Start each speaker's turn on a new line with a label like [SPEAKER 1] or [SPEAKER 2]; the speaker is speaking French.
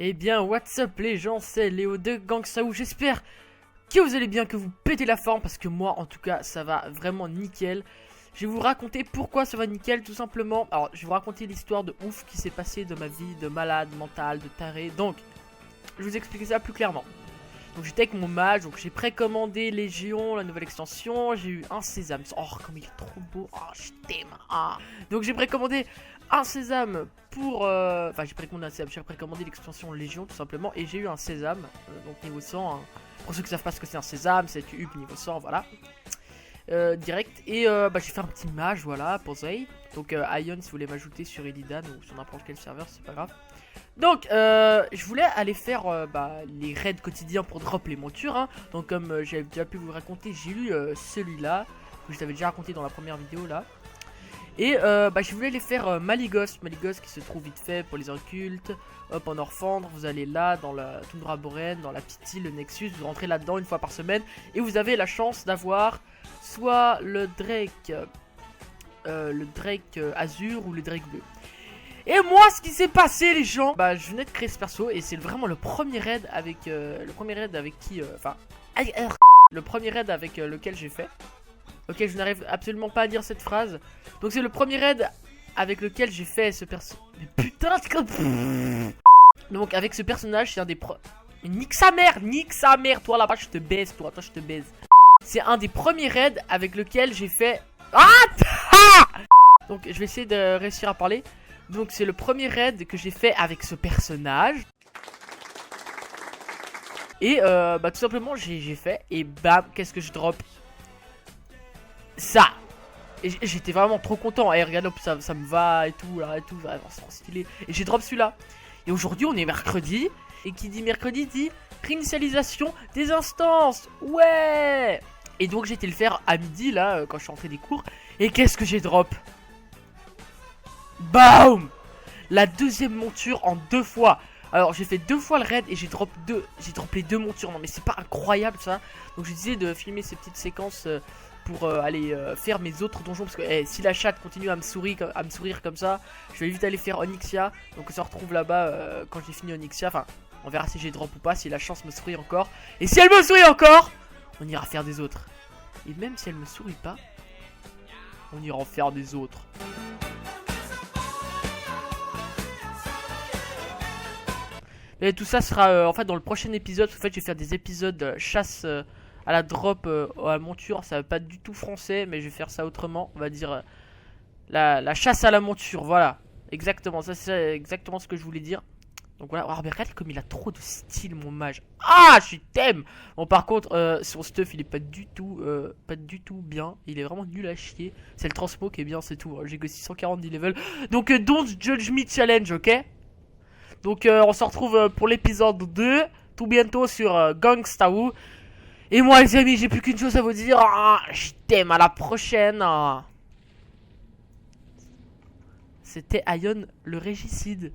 [SPEAKER 1] Eh bien, what's up les gens, c'est Léo de Gangstaou. J'espère que vous allez bien, que vous pétez la forme, parce que moi, en tout cas, ça va vraiment nickel. Je vais vous raconter pourquoi ça va nickel, tout simplement. Alors, je vais vous raconter l'histoire de ouf qui s'est passée de ma vie de malade mental, de taré. Donc, je vais vous expliquer ça plus clairement. Donc, j'étais avec mon mage, donc j'ai précommandé Légion, la nouvelle extension. J'ai eu un sésame. Oh, comme il est trop beau. Oh, je t'aime. Ah. Donc, j'ai précommandé un sésame pour... Enfin, j'ai précommandé l'extension Légion, tout simplement. Et j'ai eu un sésame, donc niveau 100. Hein. Pour ceux qui savent pas ce que c'est un sésame, c'est tu up niveau 100, voilà. Direct. Et j'ai fait un petit mage, voilà, pour Zay. Donc, Ion, si vous voulez m'ajouter sur Illidan ou sur n'importe quel serveur, c'est pas grave. Donc, je voulais aller faire les raids quotidiens pour drop les montures. Hein. Donc, comme j'avais déjà pu vous le raconter, j'ai eu celui-là, que je t'avais déjà raconté dans la première vidéo là. Et je voulais les faire Malygos qui se trouve vite fait pour les occultes. Hop, en Orphandre, vous allez là dans la Toundra Boréenne, dans la petite île, le Nexus, vous rentrez là-dedans une fois par semaine. Et vous avez la chance d'avoir soit le Drake Azur ou le Drake Bleu. Et moi, ce qui s'est passé, les gens, je venais de créer ce perso et c'est vraiment le premier raid avec le premier raid avec lequel j'ai fait. Ok, je n'arrive absolument pas à dire cette phrase. Donc c'est le premier raid avec lequel j'ai fait ce perso. Mais putain, c'est comme... Donc avec ce personnage, c'est un des Mais nique sa mère, toi là-bas, je te baise, toi je te baise. C'est un des premiers raids avec lequel j'ai fait... Donc je vais essayer de réussir à parler. Donc c'est le premier raid que j'ai fait avec ce personnage. Et tout simplement j'ai fait. Et bam, qu'est-ce que je drop? Ça. Et j'étais vraiment trop content. Et regarde, ça me va et tout, là, et tout, vraiment, c'est trop stylé. Et j'ai drop celui-là. Et aujourd'hui on est mercredi. Et qui dit mercredi dit réinitialisation des instances. Ouais. Et donc j'ai été le faire à midi là, quand je suis rentré des cours. Et qu'est-ce que j'ai drop? Boum! La deuxième monture en 2 fois. Alors j'ai fait 2 fois le raid et j'ai drop les 2 montures. Non mais c'est pas incroyable ça. Donc je disais de filmer ces petites séquences pour aller faire mes autres donjons. Parce que si la chatte continue à me sourire comme ça, je vais vite aller faire Onyxia. Donc on se retrouve là-bas quand j'ai fini Onyxia. Enfin on verra si j'ai drop ou pas, si la chance me sourit encore. Et si elle me sourit encore, on ira faire des autres. Et même si elle me sourit pas, on ira en faire des autres. Et tout ça sera en fait dans le prochain épisode. En fait, je vais faire des épisodes chasse à la drop à la monture. Ça va pas du tout français, mais je vais faire ça autrement. On va dire la chasse à la monture. Voilà, exactement. Ça, c'est exactement ce que je voulais dire. Donc voilà, oh, mais regarde comme il a trop de style, mon mage. Ah, je t'aime. Bon, par contre, son stuff, il est pas du tout bien. Il est vraiment nul à chier. C'est le transmo qui est bien, c'est tout. J'ai que 640 level. Donc, don't judge me challenge, ok? Donc, on se retrouve pour l'épisode 2. Tout bientôt sur Gangstaou. Et moi, les amis, j'ai plus qu'une chose à vous dire. Ah, je t'aime, à la prochaine. C'était Ion le régicide.